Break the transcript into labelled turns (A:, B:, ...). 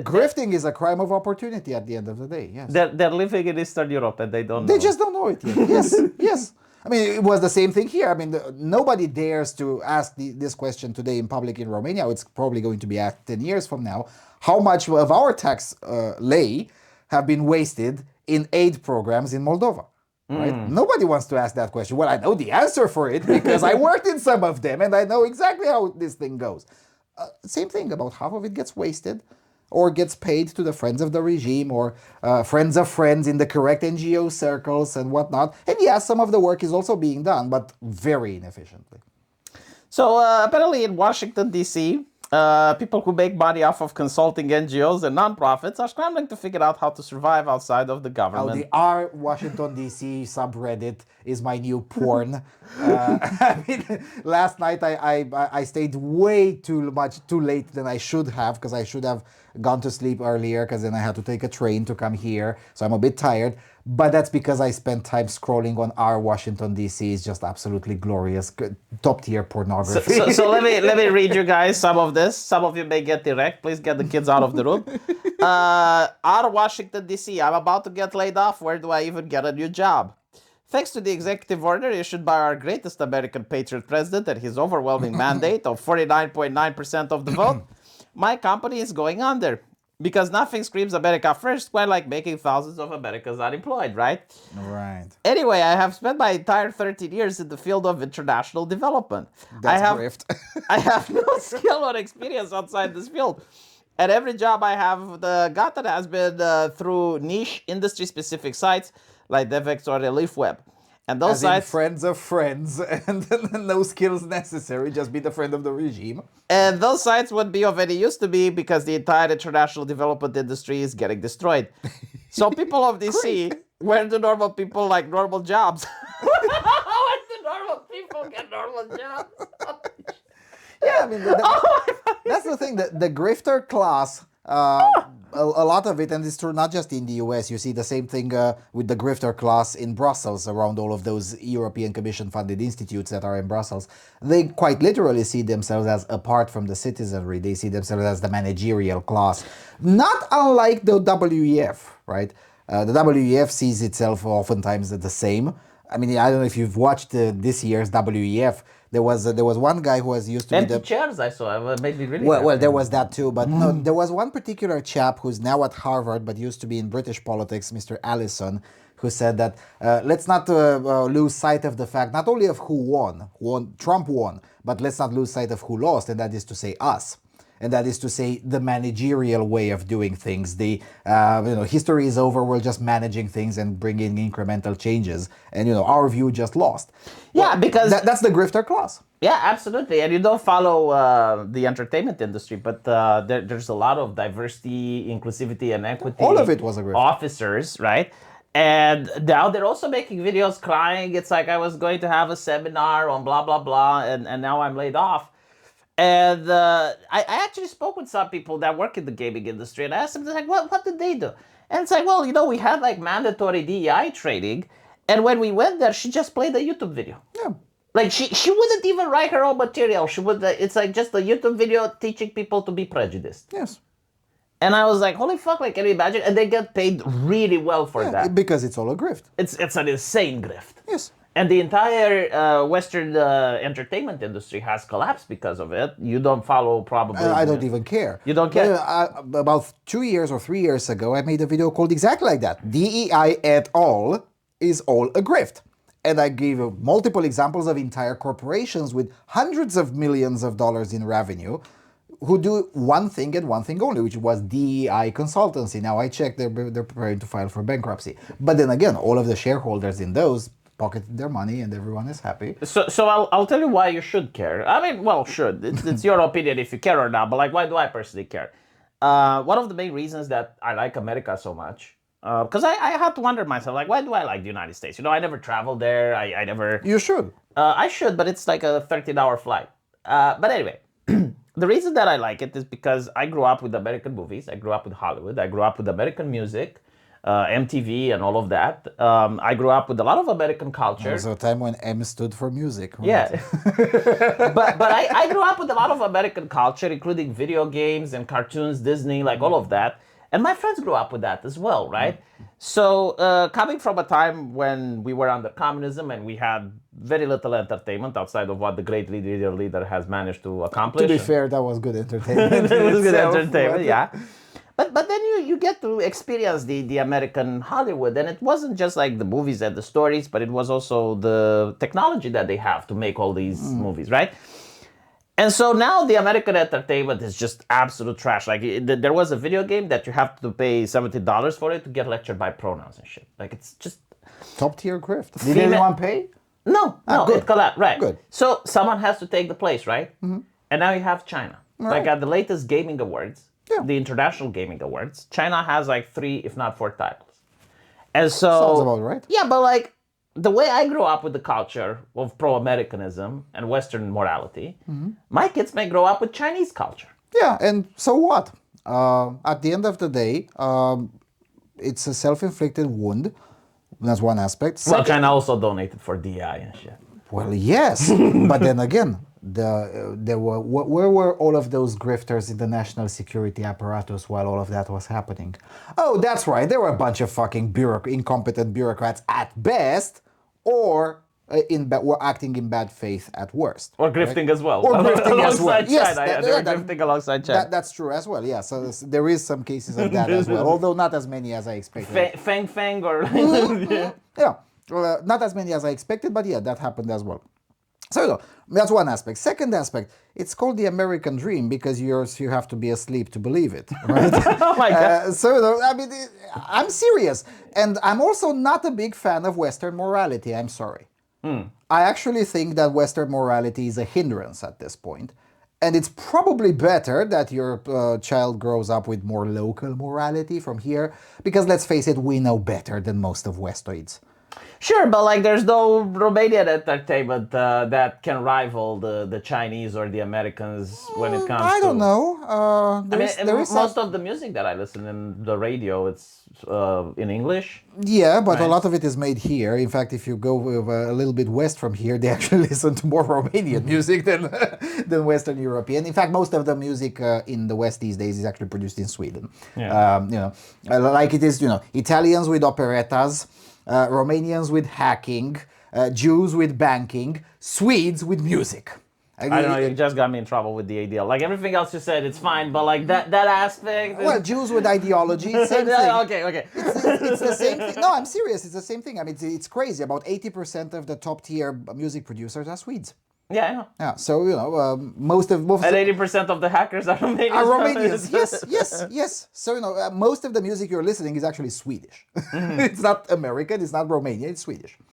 A: Grifting is a crime of opportunity at the end of the day, yes.
B: They're living in Eastern Europe and they don't know.
A: They just don't know it yet. Yes, yes. I mean, it was the same thing here. I mean, nobody dares to ask this question today in public in Romania. It's probably going to be asked 10 years from now. How much of our tax lei have been wasted in aid programs in Moldova? Right? Nobody wants to ask that question. Well, I know the answer for it because I worked in some of them and I know exactly how this thing goes. Same thing, about half of it gets wasted or gets paid to the friends of the regime or friends of friends in the correct NGO circles and whatnot. And yes, some of the work is also being done, but very inefficiently.
B: So apparently in Washington, D.C., people who make money off of consulting NGOs and nonprofits are scrambling to figure out how to survive outside of the government.
A: The R Washington DC subreddit is my new porn. I mean, last night I stayed way too late than I should have, because I should have gone to sleep earlier, because then I had to take a train to come here. So I'm a bit tired. But that's because I spent time scrolling on R Washington DC. It's just absolutely glorious, top tier pornography.
B: So let me read you guys some of this. Some of you may get direct. Please get the kids out of the room. R Washington DC. I'm about to get laid off. Where do I even get a new job? Thanks to the executive order issued by our greatest American patriot president and his overwhelming mandate of 49.9% of the vote, my company is going under. Because nothing screams America first quite like making thousands of Americans unemployed, right?
A: Right.
B: Anyway, I have spent my entire 13 years in the field of international development.
A: That's grift.
B: I have no skill or experience outside this field. And every job I have gotten has been through niche industry-specific sites like DevX or ReliefWeb. And those sites,
A: friends of friends, and no skills necessary, just be the friend of the regime.
B: And those sites wouldn't be of any use to me because the entire international development industry is getting destroyed. So people of DC, where do normal people like normal jobs? Where do normal people get normal jobs?
A: Yeah, I mean, that's the thing. The grifter class, a lot of it, and it's true not just in the US, you see the same thing with the grifter class in Brussels, around all of those European Commission funded institutes that are in Brussels. They quite literally see themselves as apart from the citizenry. They see themselves as the managerial class, not unlike the WEF, right? The WEF sees itself oftentimes as the same. I mean, I don't know if you've watched this year's WEF. There was one guy who was used to
B: Empty
A: be the
B: chairs I saw. It made me really
A: well, there was that too, but no, there was one particular chap who's now at Harvard but used to be in British politics, Mr. Allison, who said that let's not lose sight of the fact not only of who won, Trump won, but let's not lose sight of who lost, and that is to say us. And that is to say the managerial way of doing things. The history is over. We're just managing things and bringing incremental changes. And our view just lost.
B: Yeah, because
A: that's the grifter class.
B: Yeah, absolutely. And you don't follow the entertainment industry, but there's a lot of diversity, inclusivity, and equity.
A: All of it was a grift.
B: Officers, right? And now they're also making videos crying. It's like I was going to have a seminar on blah, blah, blah, and now I'm laid off. And I actually spoke with some people that work in the gaming industry, and I asked them, like, what did they do? And it's like, well, we had like mandatory DEI training, and when we went there, she just played a YouTube video.
A: Yeah.
B: Like she wouldn't even write her own material. She would. It's like just a YouTube video teaching people to be prejudiced.
A: Yes.
B: And I was like, holy fuck! Like, can you imagine? And they get paid really well for that
A: because it's all a grift.
B: It's an insane grift.
A: Yes.
B: And the entire Western entertainment industry has collapsed because of it. You don't follow probably.
A: I don't even care.
B: You don't care?
A: About 2 years or 3 years ago, I made a video called exactly like that. DEI at all is all a grift. And I gave multiple examples of entire corporations with hundreds of millions of dollars in revenue who do one thing and one thing only, which was DEI consultancy. Now I checked, they're preparing to file for bankruptcy. But then again, all of the shareholders in those pocketed their money and everyone is happy.
B: So I'll tell you why you should care. I mean, well, should. It's your opinion if you care or not, but like, why do I personally care? One of the main reasons that I like America so much, because I had to wonder myself, like, why do I like the United States? I never traveled there. I never...
A: You should.
B: I should, but it's like a 13-hour flight. But anyway, the reason that I like it is because I grew up with American movies. I grew up with Hollywood. I grew up with American music. MTV and all of that. I grew up with a lot of American
A: There
B: culture.
A: was a time when M stood for music. Right?
B: Yeah. but I grew up with a lot of American culture, including video games and cartoons, Disney, like all of that. And my friends grew up with that as well, right? So coming from a time when we were under communism and we had very little entertainment outside of what the great leader has managed to accomplish.
A: To be fair, that was good entertainment.
B: It was good
A: itself,
B: entertainment,
A: but-
B: yeah. But then you get to experience the American Hollywood, and it wasn't just like the movies and the stories, but it was also the technology that they have to make all these movies, right? And so now the American entertainment is just absolute trash. Like there was a video game that you have to pay $70 for it to get lectured by pronouns and shit. Like it's just
A: Top tier grift. Did
B: Female-
A: anyone pay?
B: no,
A: good.
B: it collapsed, right?
A: Good.
B: So someone has to take the place, right? And now you have China. Like
A: Right.
B: at the latest gaming awards,
A: Yeah.
B: the International Gaming Awards, China has like 3, if not 4 titles. And so
A: Sounds about right.
B: Yeah, but like the way I grew up with the culture of pro-Americanism and Western morality, my kids may grow up with Chinese culture.
A: Yeah, and so what? At the end of the day, it's a self-inflicted wound. That's one aspect.
B: Well,
A: Second-
B: China also donated for DI and shit.
A: Well, yes, but then again, where were all of those grifters in the national security apparatus while all of that was happening? Oh, that's right. There were a bunch of fucking incompetent bureaucrats at best, or were acting in bad faith at worst.
B: Or grifting as well.
A: Or grifting as well.
B: Alongside
A: Yes,
B: China.
A: that-
B: They were
A: that-
B: grifting alongside China.
A: That's true as well. Yeah, so there is some cases of that as well, although not as many as I expected.
B: Fang or...
A: Yeah, well, not as many as I expected, but yeah, that happened as well. So that's one aspect. Second aspect, it's called the American dream because you have to be asleep to believe it, right?
B: Oh my God.
A: I mean, I'm serious, and I'm also not a big fan of Western morality. I'm sorry. I actually think that Western morality is a hindrance at this point. And it's probably better that your child grows up with more local morality from here, because let's face it, we know better than most of Westoids.
B: Sure, but like there's no Romanian entertainment that can rival the Chinese or the Americans when it comes to...
A: I don't know.
B: I mean, most of the music that I listen in the radio, it's in English.
A: Yeah, but a
B: Right.
A: lot of it is made here. In fact, if you go a little bit west from here, they actually listen to more Romanian music than Western European. In fact, most of the music in the West these days is actually produced in Sweden.
B: Yeah.
A: Like it is, Italians with operettas, Romanians with hacking, Jews with banking, Swedes with music.
B: I don't know, you just got me in trouble with the ADL. Like everything else you said, it's fine, but like that aspect...
A: Well, Jews with ideology, same thing.
B: Okay.
A: It's the same thing. No, I'm serious. It's the same thing. I mean, it's crazy. About 80% of the top tier music producers are Swedes.
B: Yeah, I know.
A: Yeah, so most of
B: And 80% of the hackers are Romanians.
A: are Romanians. Yes. So most of the music you're listening is actually Swedish. It's not American. It's not Romanian. It's Swedish.